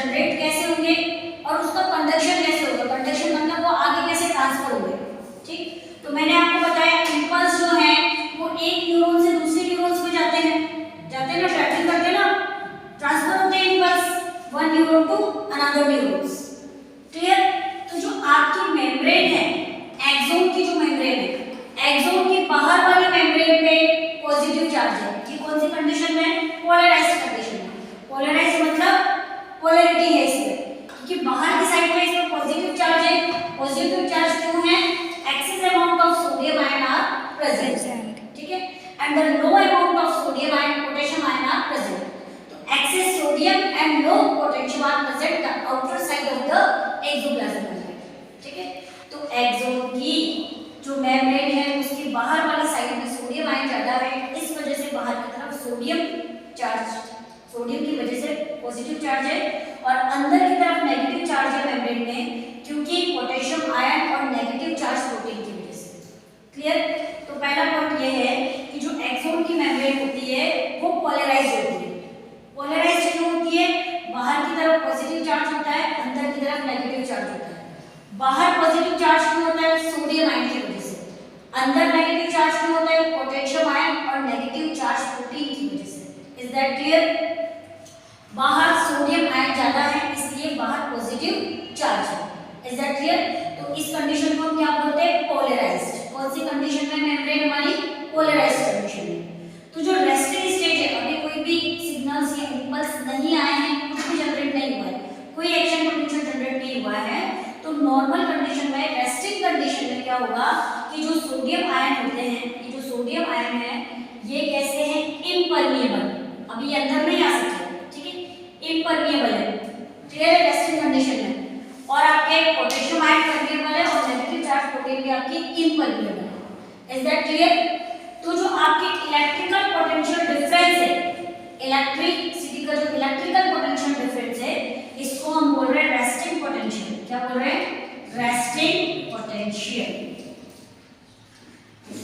Generate कैसे होंगे और उसका कंडक्शन कैसे होगा, कंडक्शन मतलब वो आगे कैसे ट्रांसफर होंगे। ठीक, तो मैंने आपको बताया इंपल्स जो है वो एक न्यूरॉन से दूसरे न्यूरॉन्स में जाते हैं ना, ट्रैवलिंग करते हैं ना, ट्रांसफर होते हैं impulse one neuron to another neurons. Clear. तो जो आपकी मेम्ब्रेन है, एक्सोन की जो मेम्ब्रेन है, एक्सोन की बाहर वाली मेम्ब्रेन पे पॉजिटिव चार्ज है। ये कौन सी कंडीशन में? पोलराइज्ड कंडीशन में। पोलराइज्ड मतलब पोलैरिटी है इसमें, क्योंकि बाहर की साइड में इसमें पॉजिटिव चार्ज है। पॉजिटिव चार्ज क्यों है? Excess amount of sodium ion are present. ठीक है, and the low amount of sodium ion, potassium ion are present. तो excess sodium and low potassium are present the outer side of the axoplasm. ठीक है, तो axon की जो membrane है उसकी बाहर वाली साइड में सोडियम आयन ज्यादा है, इस वजह से बाहर की तरफ सोडियम चार्ज, सोडियम की वजह से पॉजिटिव चार्ज है, और अंदर की तरफ नेगेटिव चार्ज है मेम्ब्रेन में, क्योंकि पोटेशियम आयन और नेगेटिव चार्ज प्रोटीन की वजह से। क्लियर। तो पहला पॉइंट ये है कि जो एक्सोन की मेम्ब्रेन होती है वो पोलराइज्ड होती है। पोलराइज्ड क्यों होती है? बाहर की तरफ पॉजिटिव चार्ज होता है, अंदर की तरफ नेगेटिव चार्ज होता है। बाहर पॉजिटिव चार्ज क्यों होता है? सोडियम आयन की वजह से। अंदर नेगेटिव चार्ज क्यों होता है? पोटेशियम आयन और नेगेटिव चार्ज प्रोटीन की वजह से। Is that clear? बाहर सोडियम आयन ज्यादा है, इसलिए बाहर पॉजिटिव चार्ज है। Is that clear? तो इस कंडीशन को हम क्या बोलते हैं? पोलराइज्ड। कौन सी कंडीशन में मेम्ब्रेन हमारी? पोलराइज्ड कंडीशन में। तो जो रेस्टिंग स्टेज है, अभी कोई भी सिग्नल्स या इंपल्स नहीं आए हैं, कुछ भी जनरेट नहीं हुआ है, कोई एक्शन पोटेंशियल जनरेट नहीं हुआ है, तो नॉर्मल कंडीशन में, रेस्टिंग कंडीशन में क्या होगा कि जो सोडियम आयन होते हैं, ये जो सोडियम आयन है ये कैसे हैं? इम्परमिएबल, अभी ये अंदर नहीं आ सकते। ठीक है, इम्परमिएबल है। क्लियर है? रेस्टिंग कंडीशन में। और आपके पोटेशियम आयन परमिएबल है और नेगेटिव चार्ज प्रोटीन भी आपकी इम्परमिएबल है। Is that clear? तो जो आपकी इलेक्ट्रिकल पोटेंशियल डिफरेंस है, इलेक्ट्रिसिटी का जो इलेक्ट्रिकल पोटेंशियल डिफरेंस है, इसको हम बोल रहे हैं रेस्टिंग पोटेंशियल। क्या बोल रहे हैं? Resting potential.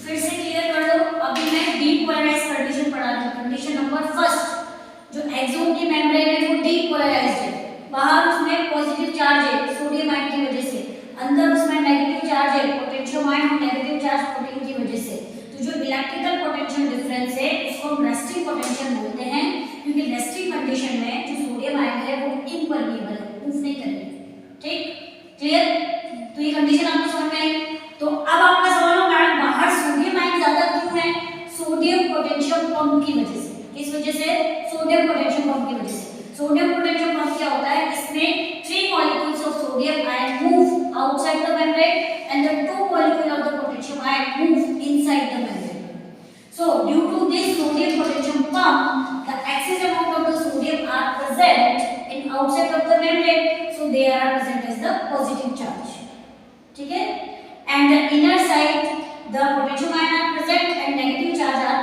फिर से क्लियर कर दो। अभी मैं डीपोलराइज्ड कंडीशन पढ़ा रही हूं। कंडीशन नंबर फर्स्ट, जो एक्सोन की मेम्ब्रेन है वो डीपोलराइज्ड है, बाहर उसमें पॉजिटिव चार्ज है सोडियम आयन की वजह से, अंदर उसमें नेगेटिव चार्ज है पोटेशियम आयन और नेगेटिव चार्ज प्रोटीन की वजह से। तो जो इलेक्ट्रिकल पोटेंशियल डिफरेंस है इसको हम रेस्टिंग पोटेंशियल बोलते हैं, क्योंकि रेस्टिंग कंडीशन में जो सोडियम आयन है वो इम्परमिएबल है, मूव नहीं करेगा। ठीक, क्लियर? तो ये कंडीशन आपको समझ में आई। तो अब आपका सवाल होगा मैडम बाहर सोडियम आयन ज्यादा क्यों है? सोडियम पोटेंशियल पंप की वजह से। किस वजह से? सोडियम पोटेंशियल पंप की वजह से। सोडियम पोटेंशियल पंप क्या होता है? इसमें 3 molecules of sodium ion move outside the membrane and the 2 molecules of the potassium ion move inside the membrane. So due to this sodium potassium pump, the excess amount of the sodium are present in outside of the membrane, so they are present as the positive charge. ठीक है? And the inner side the potassium ion are present and negative charge are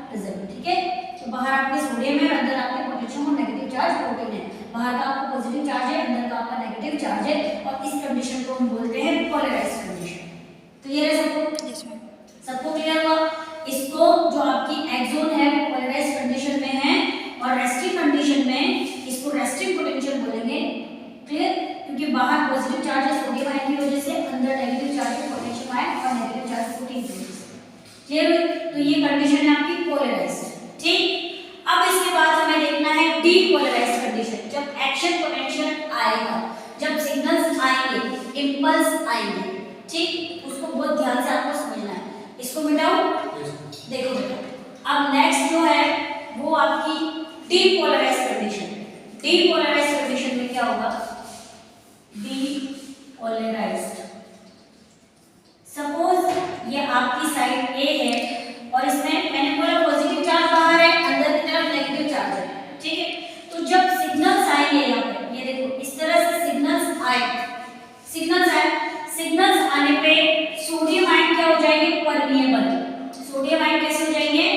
present. ठीक है? तो बाहर आपके sodium है, अंदर आपके पोटेशियम और नेगेटिव चार्ज प्रोटीन है। बाहर का आपका पॉजिटिव चार्ज है, अंदर का आपका नेगेटिव चार्ज है, और इस कंडीशन को हम बोलते हैं पोलराइज्ड कंडीशन। क्लियर है सबको? Yes ma'am. सबको क्लियर हुआ? इसको जो आपकी एक्सोन है वो पोलराइज्ड कंडीशन में है, और रेस्टिंग कंडीशन में इसको रेस्टिंग पोटेंशियल बोलेंगे। क्लियर? क्योंकि बाहर पॉजिटिव चार्ज है सोडियम आयन की वजह से, अंदर नेगेटिव चार्ज है पोटेशियम आयन और नेगेटिव चार्ज प्रोटीन की वजह से। क्लियर? तो ये कंडीशन है आपकी पोलराइज्ड। ठीक, अब इसके बाद हमें देखना है डीपोलराइज्ड कंडीशन। जब एक्शन पोटेंशियल आएगा, जब सिग्नल्स आएंगे, इंपल्स आएंगे, ठीक, उसको बहुत ध्यान से आपको समझना है। इसको मिटाओ। देखो बेटा, अब नेक्स्ट जो है वो आपकी डीपोलराइज्ड कंडीशन। डीपोलराइज्ड कंडीशन में क्या होगा? डीपोलराइज्ड, सपोज ये आपकी साइड ए है और इसमें मैंने बोला पॉजिटिव चार्ज बाहर है, अंदर की तरफ नेगेटिव चार्ज है। ठीक है, तो जब सिग्नल्स आएंगे यहाँ पे, ये देखो इस तरह से सिग्नल्स आए, सिग्नल्स आने पे सोडियम आयन क्या हो जाएंगे? परमिएबल। सोडियम आयन कैसे हो जाएंगे?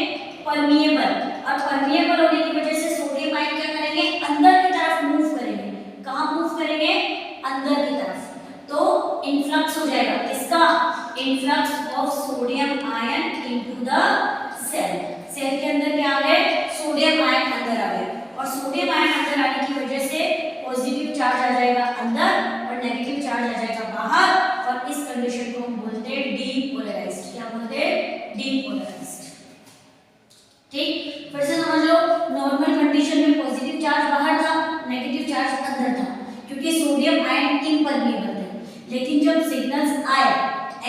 परमिएबल। और परमिएबल होने की वजह से सोडियम आयन क्या करेंगे? अंदर की तरफ मूव करेंगे। कहाँ मूव करेंगे? अंदर की तरफ। तो इनफ्लक्स हो जाएगा किसका? Influx of sodium ion into the cell. Cell के अंदर क्या आ गए? सोडियम आयन अंदर आ गए, और सोडियम आयन अंदर आने की वजह से पॉजिटिव चार्ज आ जाएगा अंदर और नेगेटिव चार्ज आ जाएगा बाहर, और इस कंडीशन को हम बोलते हैं डीपोलराइज्ड। क्या बोलते हैं? डीपोलराइज्ड। ठीक, फिर से समझ लो, नॉर्मल कंडीशन में पॉजिटिव चार्ज बाहर था, नेगेटिव चार्ज अंदर था, क्योंकि सोडियम आयन इम्परमिएबल थे। लेकिन जब सिग्नल्स आए,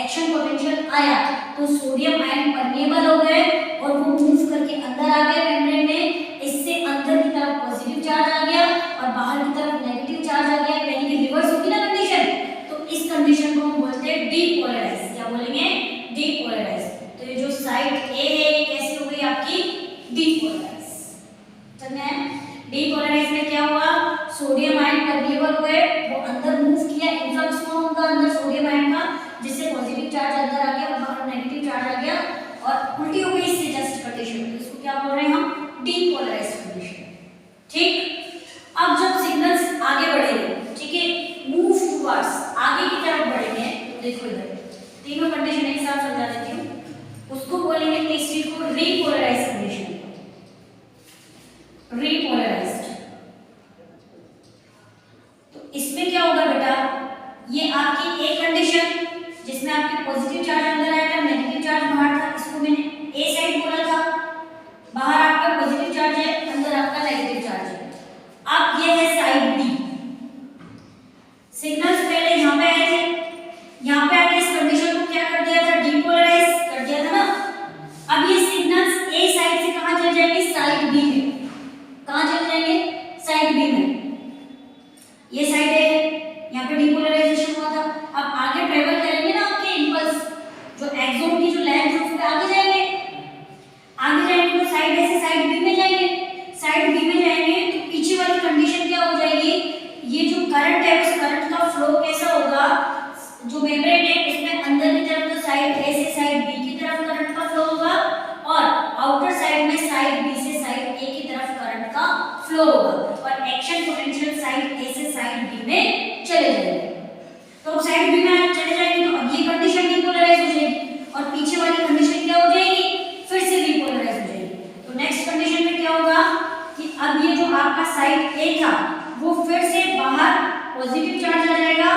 एक्शन पोटेंशियल आया, तो सोडियम आयन परमिएबल हो गए और वो मूव करके अंदर आ गए मेम्ब्रेन में। इससे अंदर की तरफ पॉजिटिव चार्ज आ गया और बाहर की तरफ नेगेटिव चार्ज आ गया, यानी कि रिवर्स होगी ना कंडीशन। तो इस कंडीशन को हम बोलते हैं डीपोलराइज। क्या बोलेंगे? डीपोलराइज। तो ये जो साइड ए है ये कैसी हो गई आपकी? डीपोलराइज। समझ में? डीपोलराइज में क्या हुआ? सोडियम आयन परमिएबल हुए, वो अंदर मूव किया, इन्फ्लक्स हुआ उनका अंदर सोडियम आयन का, जिससे पॉजिटिव चार्ज अंदर आ गया और बाहर नेगेटिव चार्ज आ गया, और उल्टी हो गई इससे जस्ट कंडीशन। तो इसको क्या बोल रहे हैं हम? Depolarised condition. ठीक, अब जब सिग्नल्स आगे बढ़ेंगे, ठीक है, मूव टुवर्ड्स, आगे की तरफ बढ़ेंगे, तो देखो इधर तीनों कंडीशन एक साथ समझा देती हूँ। उसको बोलेंगे तीसरी को रीपोलराइज्ड कंडीशन। रीपोलराइज्ड, तो इसमें क्या होगा बेटा? ये आपकी एक कंडीशन जिसमें आपके पॉजिटिव चार्ज अंदर आया था, नेगेटिव चार्ज बाहर था, इसको मैंने ए साइड बोला था। बाहर आपका पॉजिटिव चार्ज है, अंदर आपका नेगेटिव चार्ज है। अब ये है साइड बी। सिग्नल्स पहले यहाँ पे आए थे, यहाँ पे आके इस कंडीशन को क्या कर दिया था? डीपोलराइज कर दिया था ना। अब ये सिग्नल्स ए साइड से कहाँ चल जाएंगे? साइड बी में। कहाँ चल जाएंगे? साइड बी में। ये साइड है, यहाँ पे डीपोलराइजेशन हुआ था। अब आगे ट्रेवल करेंगे ना आपके इंपल्स, जो एक्सोन की जो लेंथ है उस पे आगे जाएंगे। आगे जाएंगे तो साइड ए से साइड बी में जाएंगे। साइड बी में जाएंगे तो पीछे वाली कंडीशन क्या हो जाएगी? ये जो करंट है उस करंट का फ्लो कैसा होगा? जो मेम्ब्रेन है उसमें अंदर की तरफ तो साइड ए से साइड बी की तरफ करंट का फ्लो होगा, और आउटर साइड में साइड बी से साइड ए की तरफ करंट का फ्लो होगा, और एक्शन पोटेंशियल साइड ए से साइड बी में चले जाएंगे। तो अब साइड बी में चले जाएंगे तो अब ये कंडीशन डीपोलराइज हो जाएगी, और पीछे वाली कंडीशन क्या हो जाएगी? फिर से डीपोलराइज हो जाएगी। तो नेक्स्ट कंडीशन में क्या होगा कि अब ये जो आपका साइड ए था वो फिर से बाहर पॉजिटिव चार्ज आ जाएगा,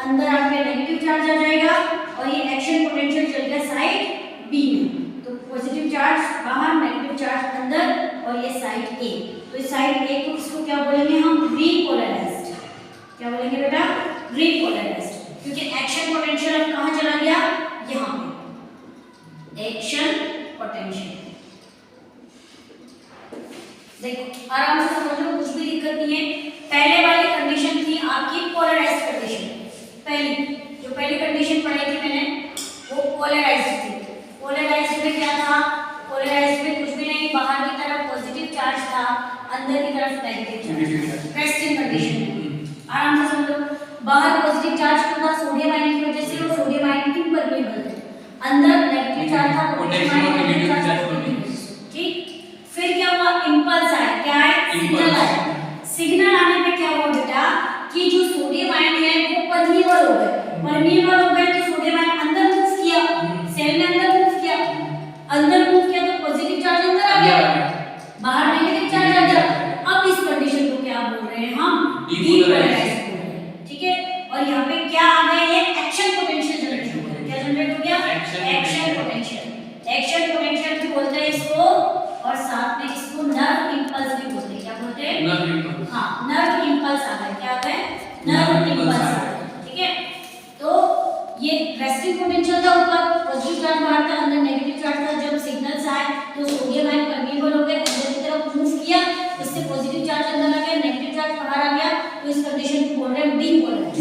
अंदर आपके नेगेटिव चार्ज आ जाएगा, और ये एक्शन पोटेंशियल चल गया साइड बी में। तो पॉजिटिव चार्ज बाहर, नेगेटिव चार्ज अंदर, और ये साइड ए। तो इस साइड ए को इसको क्या बोलेंगे हम? रीपोलराइज्ड। क्या बोलेंगे बेटा? रीपोलराइज्ड, क्योंकि एक्शन पोटेंशियल अब कहाँ चला गया? यहाँ पे एक्शन पोटेंशियल। देखो आराम से समझ लो, कुछ भी दिक्कत नहीं है। पहले वाली कंडीशन थी आपकी पोलराइज्ड कंडीशन। पहली कंडीशन पढ़ाई थी मैंने वो पोलराइज्ड थी। पोलराइज्ड में क्या था? पोलराइज्ड में कुछ भी नहीं, बाहर की तरफ पॉजिटिव चार्ज था, अंदर की तरफ नेगेटिव चार्ज। रेस्टिंग कंडीशन आराम से समझो। बाहर पॉजिटिव चार्ज था सोडियम आयन की वजह से, वो सोडियम आयन इम्परमिएबल थे। अंदर नेगेटिव चार्ज था, पोटेशियम आयन नेगेटिव चार्ज। ठीक, फिर क्या हुआ? इंपल्स आया। क्या है? सिग्नल आया। सिग्नल आने पे क्या हुआ बेटा कि जो सोडियम आयन है वो परमिएबल हो गए। परमिएबल हो गए तो सोडियम आयन अंदर मूव किया, सेल में अंदर मूव किया। अंदर मूव किया तो पॉजिटिव चार्ज अंदर आ गया, बाहर नेगेटिव चार्ज आ गया। अब इस कंडीशन को क्या बोल रहे हैं हम? डीपोलराइज्ड बोल रहे हैं। ठीक है, और यहाँ पे क्या आ गया? ये एक्शन पोटेंशियल जनरेट हो गया। क्या जनरेट हो गया? Action potential. एक्शन पोटेंशियल भी बोलते हैं इसको, और साथ में इसको नर्व इंपल्स भी बोलते हैं। क्या बोलते हैं? Nerve impulse. हाँ, नर्व इंपल्स आ गए। क्या आ गए? नर्व इंपल्स आ गए। ठीक है, तो ये रेस्टिंग पोटेंशियल था, ऊपर पॉजिटिव चार्ज बाहर था, अंदर नेगेटिव चार्ज था। जब सिग्नल्स आए तो सोडियम आयन परमिएबल हो गए, अंदर की तरफ मूव किया, इससे पॉजिटिव चार्ज अंदर आ गया, नेगेटिव चार्ज बाहर आ गया। तो इस कंडीशन को बोल रहे हैं डीपोलराइज।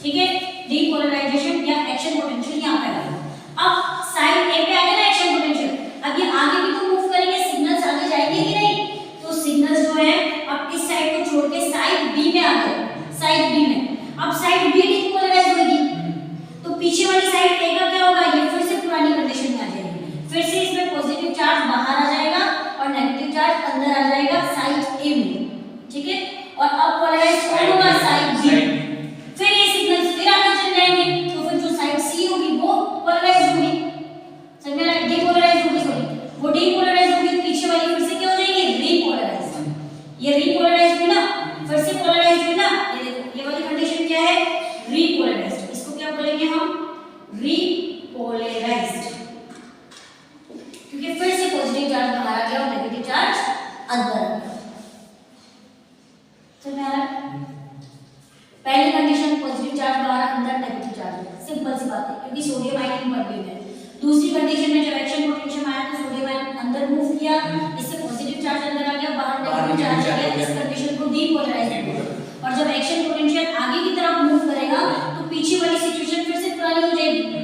ठीक है, डीपोलराइजेशन या एक्शन पोटेंशियल यहाँ पे आ गया। अब साइड ए पे आ गया ना एक्शन पोटेंशियल। अब ये आगे भी तो मूव करेंगे, सिग्नल्स आगे जाएंगे कि नहीं? तो सिग्नल्स जो है अब इस साइड को छोड़ के साइड बी में आ गए। साइड बी में अब साइड बी डीपोलराइज होगी, तो पीछे वाली साइड ए का क्या होगा? ये फिर से पुरानी कंडीशन में आ जाएगी। फिर से इसमें पॉजिटिव चार्ज बाहर आ जाएगा और नेगेटिव चार्ज अंदर आ जाएगा साइड ए में। ठीक है, और अब पोलराइज कौन होगा? Side B. फिर ये सिग्नल्स फिर आगे चल जाएंगे, तो फिर जो साइड सी होगी वो पोलराइज होगी। समझ में आया? डीपोलराइज होगी, सॉरी वो डीपोलराइज होगी। पीछे वाली फिर से क्या हो जाएगी? रीपोलराइज। ये रीपोलराइज हुई ना, फिर से पोलराइज हुई ना, ये अंदर आ गया। तो मेरा पहली कंडीशन पॉजिटिव चार्ज बाहर, अंदर नेगेटिव चार्ज, सिंपल सी बात है क्योंकि सोडियम आयन इनवर्टिव है। दूसरी कंडीशन में जब एक्शन पोटेंशियम आया तो सोडियम आयन अंदर मूव किया, इससे पॉजिटिव चार्ज अंदर आ गया, बाहर नेगेटिव चार्ज आ गया, इस कंडीशन को डीपोलराइज्ड बोलते हैं। और जब एक्शन पोटेंशियल आगे की तरफ मूव करेगा तो पीछे वाली सिचुएशन फिर से पुरानी हो जाएगी,